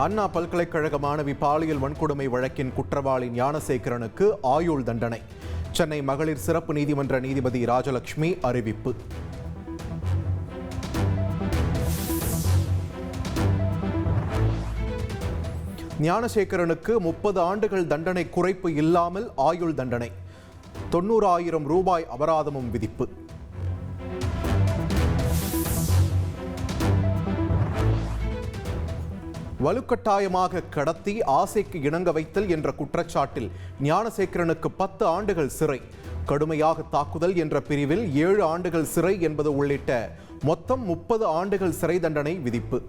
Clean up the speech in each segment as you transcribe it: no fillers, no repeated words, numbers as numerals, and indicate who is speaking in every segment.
Speaker 1: அண்ணா பல்கலைக்கழக மாணவி பாலியல் வன்கொடுமை வழக்கின் குற்றவாளி ஞானசேகரனுக்கு ஆயுள் தண்டனை. சென்னை மகளிர் சிறப்பு நீதிமன்ற நீதிபதி ராஜலட்சுமி அறிவிப்பு. ஞானசேகரனுக்கு 30 ஆண்டுகள் தண்டனை குறைப்பு இல்லாமல் ஆயுள் தண்டனை. 90,000 ரூபாய் அபராதமும் விதிப்பு. வலுக்கட்டாயமாக கடத்தி ஆசைக்கு இணங்க வைத்தல் என்ற குற்றச்சாட்டில் ஞானசேகரனுக்கு 10 ஆண்டுகள் சிறை, கடுமையாக தாக்குதல் என்ற பிரிவில் 7 ஆண்டுகள் சிறை என்பது உள்ளிட்ட மொத்தம் 30 ஆண்டுகள் சிறை தண்டனை விதிப்பு.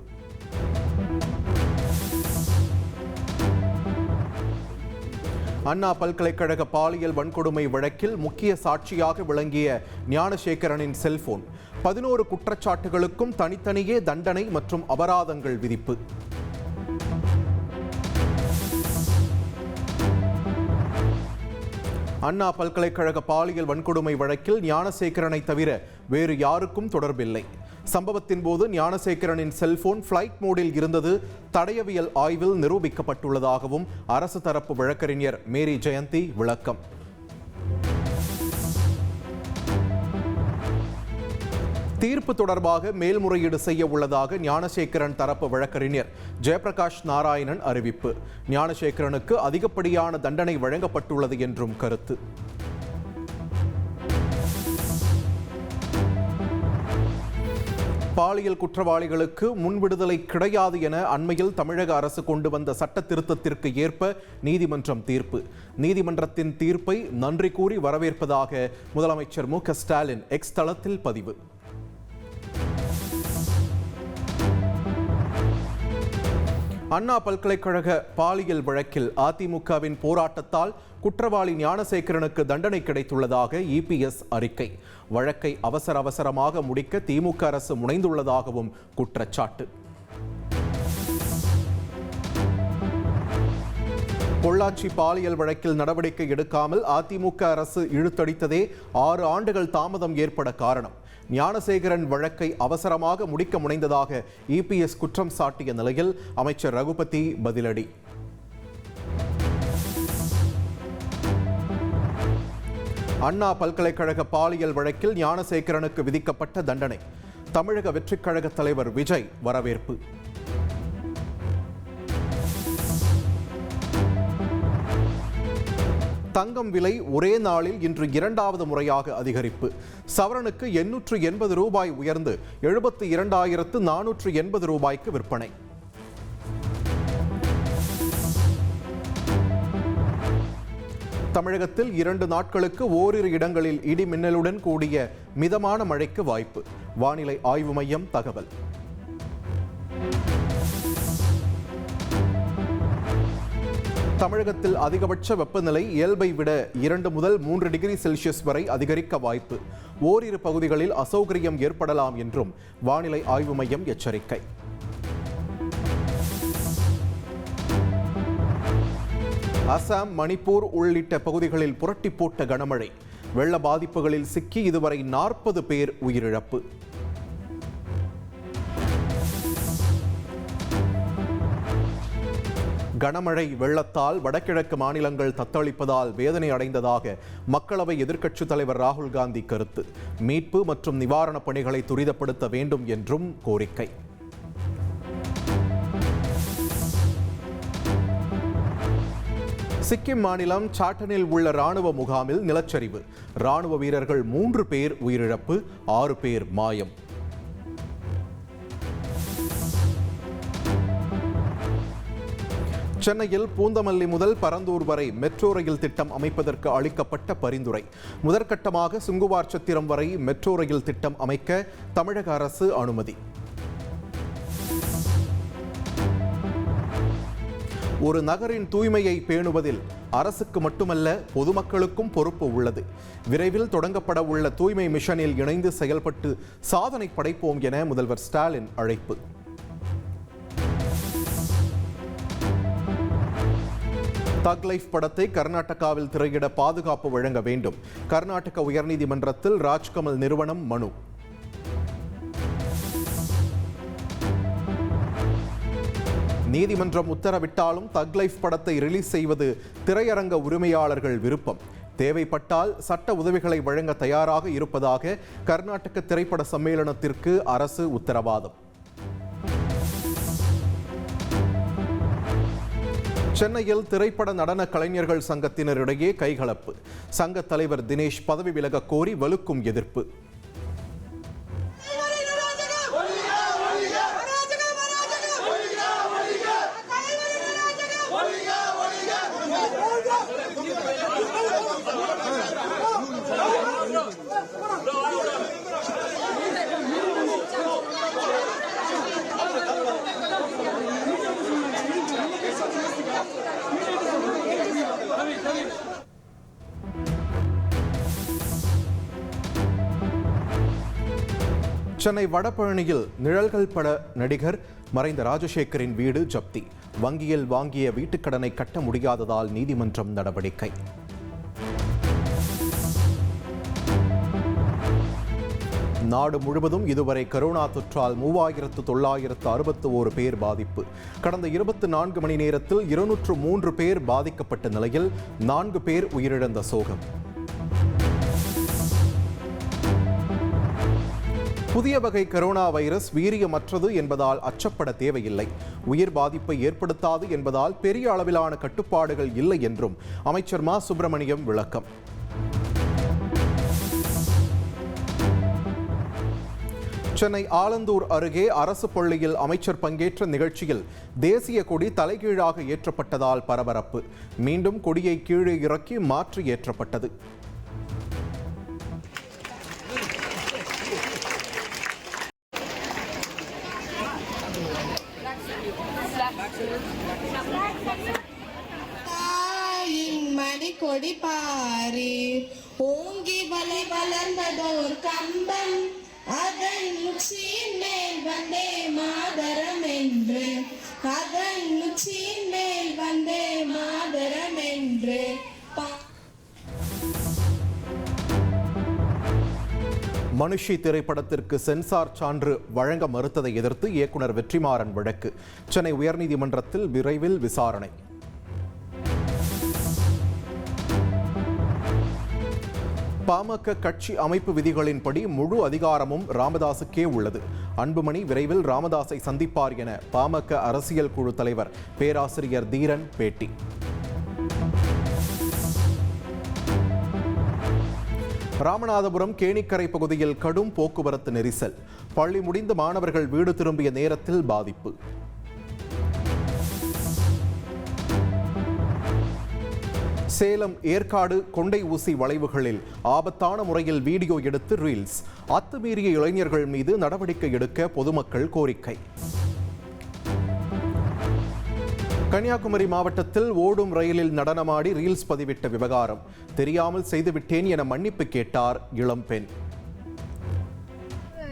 Speaker 1: அண்ணா பல்கலைக்கழக பாலியல் வன்கொடுமை வழக்கில் முக்கிய சாட்சியாக விளங்கிய ஞானசேகரனின் செல்போன் 11 குற்றச்சாட்டுகளுக்கும் தனித்தனியே தண்டனை மற்றும் அபராதங்கள் விதிப்பு. அண்ணா பல்கலைக்கழக பாலியல் வன்கொடுமை வழக்கில் ஞானசேகரனை தவிர வேறு யாருக்கும் தொடர்பில்லை. சம்பவத்தின் போது ஞானசேகரனின் செல்போன் ஃபிளைட் மோடில் இருந்தது தடயவியல் ஆய்வில் நிரூபிக்கப்பட்டுள்ளதாகவும் அரசு தரப்பு வழக்கறிஞர் மேரி ஜெயந்தி விளக்கம். தீர்ப்பு தொடர்பாக மேல்முறையீடு செய்ய உள்ளதாக ஞானசேகரன் தரப்பு வழக்கறிஞர் ஜெயபிரகாஷ் நாராயணன் அறிவிப்பு. ஞானசேகரனுக்கு அதிகப்படியான தண்டனை வழங்கப்பட்டுள்ளது என்றும் கருத்து. பாலியல் குற்றவாளிகளுக்கு முன்விடுதலை கிடையாது என அண்மையில் தமிழக அரசு கொண்டு வந்த சட்ட திருத்தத்திற்கு ஏற்ப நீதிமன்றம் தீர்ப்பு. நீதிமன்றத்தின் தீர்ப்பை நன்றி கூறி வரவேற்பதாக முதலமைச்சர் மு க ஸ்டாலின் எக்ஸ் தளத்தில் பதிவு. அண்ணா பல்கலைக்கழக பாலியல் வழக்கில் அதிமுகவின் போராட்டத்தால் குற்றவாளி ஞானசேகரனுக்கு தண்டனை கிடைத்துள்ளதாக இபிஎஸ் அறிக்கை. வழக்கை அவசரமாக முடிக்க திமுக அரசு முனைந்துள்ளதாகவும் குற்றச்சாட்டு. பொள்ளாச்சி பாலியல் வழக்கில் நடவடிக்கை எடுக்காமல் அதிமுக அரசு இழுத்தடித்ததே 6 ஆண்டுகள் தாமதம் ஏற்பட காரணம். ஞானசேகரன் வழக்கை அவசரமாக முடிக்க முனைந்ததாக இபிஎஸ் குற்றம் சாட்டிய நிலையில் அமைச்சர் ரகுபதி பதிலடி. அண்ணா பல்கலைக்கழக பாலியல் வழக்கில் ஞானசேகரனுக்கு விதிக்கப்பட்ட தண்டனை. தமிழக வெற்றிக் கழக தலைவர் விஜய் வரவேற்பு. தங்கம் விலை ஒரே நாளில் இன்று 2வது முறையாக அதிகரிப்பு. சவரனுக்கு 880 ரூபாய் உயர்ந்து 72,480 ரூபாய்க்கு விற்பனை. தமிழகத்தில் 2 நாட்களுக்கு ஓரிரு இடங்களில் இடி மின்னலுடன் கூடிய மிதமான மழைக்கு வாய்ப்பு. வானிலை ஆய்வு மையம் தகவல். தமிழகத்தில் அதிகபட்ச வெப்பநிலை இயல்பை விட 2 முதல் 3 டிகிரி செல்சியஸ் வரை அதிகரிக்க வாய்ப்பு. ஓரிரு பகுதிகளில் அசௌகரியம் ஏற்படலாம் என்றும் வானிலை ஆய்வு மையம் எச்சரிக்கை. அசாம், மணிப்பூர் உள்ளிட்ட பகுதிகளில் புரட்டி போட்ட கனமழை. வெள்ள பாதிப்புகளில் சிக்கி இதுவரை 40 பேர் உயிரிழப்பு. கனமழை வெள்ளத்தால் வடகிழக்கு மாநிலங்கள் தத்தளிப்பதால் வேதனை அடைந்ததாக மக்களவை எதிர்க்கட்சித் தலைவர் ராகுல் காந்தி கருத்து. மீட்பு மற்றும் நிவாரணப் பணிகளை துரிதப்படுத்த வேண்டும் என்றும் கோரிக்கை. சிக்கிம் மாநிலம் சாட்டனில் உள்ள ராணுவ முகாமில் நிலச்சரிவு. ராணுவ வீரர்கள் 3 பேர் உயிரிழப்பு, 6 பேர் மாயம். சென்னையில் பூந்தமல்லி முதல் பரந்தூர் வரை மெட்ரோ ரயில் திட்டம் அமைப்பதற்கு அளிக்கப்பட்ட பரிந்துரை. முதற்கட்டமாக சுங்குவார் சத்திரம் வரை மெட்ரோ ரயில் திட்டம் அமைக்க தமிழக அரசு அனுமதி. ஒரு நகரின் தூய்மையை பேணுவதில் அரசுக்கு மட்டுமல்ல பொதுமக்களுக்கும் பொறுப்பு உள்ளது. விரைவில் தொடங்கப்பட உள்ள தூய்மை மிஷனில் இணைந்து செயல்பட்டு சாதனை படைப்போம் என முதல்வர் ஸ்டாலின் அழைப்பு. தக் லைஃப் படத்தை கர்நாடகாவில் திரையிட பாதுகாப்பு வழங்க வேண்டும். கர்நாடக உயர்நீதிமன்றத்தில் ராஜ்கமல் நிறுவனம் மனு. நீதிமன்றம் உத்தரவிட்டாலும் தக் லைஃப் படத்தை ரிலீஸ் செய்வது திரையரங்க உரிமையாளர்கள் விருப்பம். தேவைப்பட்டால் சட்ட உதவிகளை வழங்க தயாராக இருப்பதாக கர்நாடக திரைப்பட சம்மேளனத்திற்கு அரசு உத்தரவாதம். சென்னையில் திரைப்பட நடன கலைஞர்கள் சங்கத்தினரிடையே கைகலப்பு. சங்க தலைவர் தினேஷ் பதவி விலக கோரி வலுக்கும் எதிர்ப்பு. சென்னை வடபழனியில் நிழல்கள் பட நடிகர் மறைந்த ராஜசேகரின் வீடு ஜப்தி. வங்கியில் வாங்கிய வீட்டுக்கடனை கட்ட முடியாததால் நீதிமன்றம் நடவடிக்கை. நாடு முழுவதும் இதுவரை கரோனா தொற்றால் 3961 பேர் பாதிப்பு. கடந்த 24 மணி நேரத்தில் 203 பேர் பாதிக்கப்பட்ட நிலையில் 4 பேர் உயிரிழந்த சோகம். புதிய வகை கரோனா வைரஸ் வீரியமற்றது என்பதால் அச்சப்பட தேவையில்லை. உயிர் பாதிப்பை ஏற்படுத்தாது என்பதால் பெரிய அளவிலான கட்டுப்பாடுகள் இல்லை என்றும் அமைச்சர் மா சுப்பிரமணியம் விளக்கம். சென்னை ஆலந்தூர் அருகே அரசு பள்ளியில் அமைச்சர் பங்கேற்ற நிகழ்ச்சியில் தேசிய கொடி தலைகீழாக ஏற்றப்பட்டதால் பரபரப்பு. மீண்டும் கொடியை கீழே இறக்கி மாற்றி ஏற்றப்பட்டது.
Speaker 2: கொடி பாரி ஓங்கி வலை வளர்ந்ததோர் கம்பம், அதன் உச்சியின் மேல் வந்தே மாதரம் என்று, அதன் உச்சியின் மேல் வந்தே மாதரம் என்று.
Speaker 1: மனுஷி திரைப்படத்திற்கு சென்சார் சான்று வழங்க மறுத்ததை எதிர்த்து இயக்குனர் வெற்றிமாறன் வழக்கு. சென்னை உயர்நீதிமன்றத்தில் விரைவில் விசாரணை. பாமக கட்சி அமைப்பு விதிகளின்படி முழு அதிகாரமும் ராமதாசுக்கே உள்ளது. அன்புமணி விரைவில் ராமதாஸை சந்திப்பார் என பாமக அரசியல் குழு தலைவர் பேராசிரியர் தீரன் பேட்டி. ராமநாதபுரம் கேணிக்கரை பகுதியில் கடும் போக்குவரத்து நெரிசல். பள்ளி முடிந்த மாணவர்கள் வீடு திரும்பிய நேரத்தில் பாதிப்பு. சேலம் ஏற்காடு கொண்டை ஊசி வளைவுகளில் ஆபத்தான முறையில் வீடியோ எடுத்து ரீல்ஸ். அத்துமீறிய இளைஞர்கள் மீது நடவடிக்கை எடுக்க பொதுமக்கள் கோரிக்கை. கன்னியாகுமரி மாவட்டத்தில் ஓடும் ரயிலில் நடனமாடி ரீல்ஸ் பதிவிட்ட விவகாரம். தெரியாமல் செய்துவிட்டேன் என மன்னிப்பு கேட்டார் இளம்பெண்.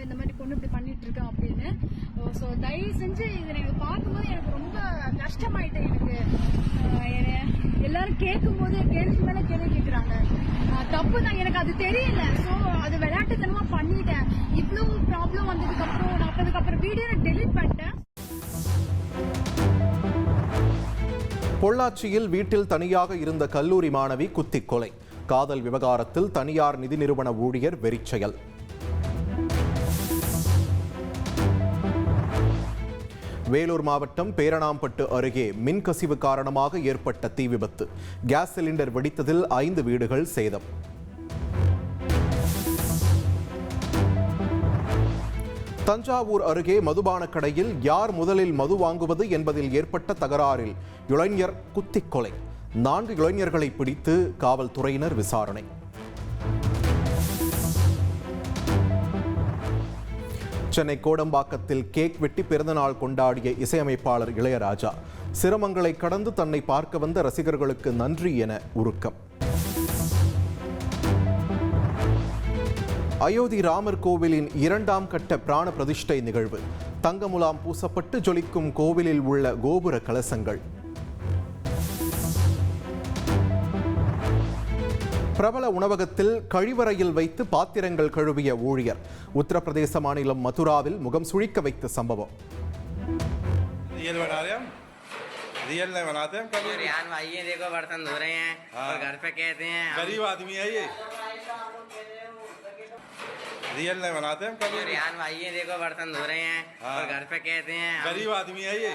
Speaker 3: இந்த மாதிரி பொண்ணு இப்படி பண்ணிட்டு இருக்கேன் அப்படின்னு. ஸோ தயவு செஞ்சு இதை எனக்கு பார்க்கும்போது எனக்கு ரொம்ப கஷ்டமாயிட்டு. எனக்கு எல்லாரும் கேட்கும்போது கேள்வி மேல கேள்வி கேட்குறாங்க. தப்பு தான், எனக்கு அது தெரியல. ஸோ அது விளையாட்டுத்தனமா பண்ணிட்டேன். இவ்வளோ ப்ராப்ளம் வந்ததுக்கு அப்புறம் நான் அதுக்கப்புறம் வீடியோ டெலிட் பண்ணிட்டேன்.
Speaker 1: பொள்ளாச்சியில் வீட்டில் தனியாக இருந்த கல்லூரி மாணவி குத்திக் கொலை. காதல் விவகாரத்தில் தனியார் நிதி நிறுவன ஊழியர் வெறிச்செயல். வேலூர் மாவட்டம் பேரணாம்பட்டு அருகே மின்கசிவு காரணமாக ஏற்பட்ட தீ விபத்து. கேஸ் சிலிண்டர் வெடித்ததில் 5 வீடுகள் சேதம். தஞ்சாவூர் அருகே மதுபான கடையில் யார் முதலில் மது வாங்குவது என்பதில் ஏற்பட்ட தகராறில் இளைஞர் குத்திக் கொலை. 4 இளைஞர்களை பிடித்து காவல்துறையினர் விசாரணை. சென்னை கோடம்பாக்கத்தில் கேக் வெட்டி பிறந்தநாள் கொண்டாடிய இசையமைப்பாளர் இளையராஜா. சிரமங்களை கடந்து தன்னை பார்க்க வந்த ரசிகர்களுக்கு நன்றி என உருக்கம். அயோத்தி ராமர் கோவிலின் 2ஆம் கட்ட பிராண பிரதிஷ்டை நிகழ்வு. தங்கமுலாம் பூசப்பட்டு ஜொலிக்கும் கோவிலில் உள்ள கோபுர கலசங்கள். பிரபல உணவகத்தில் கழிவறையில் வைத்து பாத்திரங்கள் கழுவிய ஊழியர். உத்தரப்பிரதேச மாநிலம் மதுராவில் முகம் சுழிக்க வைத்த சம்பவம்.
Speaker 4: रियल नहीं बनाते हम कभी।
Speaker 5: रियान भाई ये देखो बर्तन धो रहे हैं और घर पे कहते हैं
Speaker 4: गरीब आदमी है ये, रियल नहीं बनाते हम कभी।
Speaker 5: रियान भाई ये देखो बर्तन धो रहे हैं और घर पे कहते हैं
Speaker 4: गरीब आदमी है ये,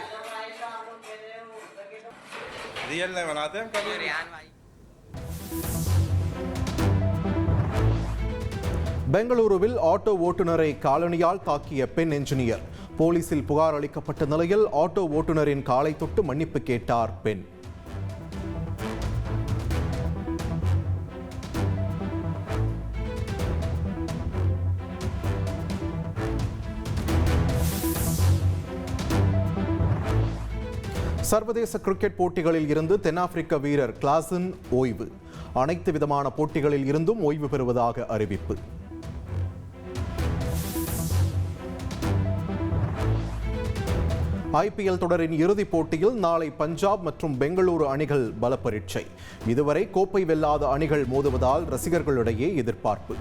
Speaker 4: रियल नहीं बनाते हम कभी।
Speaker 5: रियान भाई
Speaker 1: பெங்களூருவில் ஆட்டோ ஓட்டுநரை காலணியால் தாக்கிய பெண் என்ஜினியர். போலீசில் புகார் அளிக்கப்பட்ட நிலையில் ஆட்டோ ஓட்டுநரின் காலை தொட்டு மன்னிப்பு கேட்டார் பெண். சர்வதேச கிரிக்கெட் போட்டிகளில் இருந்து தென்னாப்பிரிக்க வீரர் கிளாசன் ஓய்வு. அனைத்து விதமான போட்டிகளில் இருந்தும் ஓய்வு பெறுவதாக அறிவிப்பு. ஐபிஎல் தொடரின் இறுதிப் போட்டியில் நாளை பஞ்சாப் மற்றும் பெங்களூரு அணிகள் பலப்பரீட்சை. இதுவரை கோப்பை வெல்லாத அணிகள் மோதுவதால் ரசிகர்களிடையே எதிர்பார்ப்பு.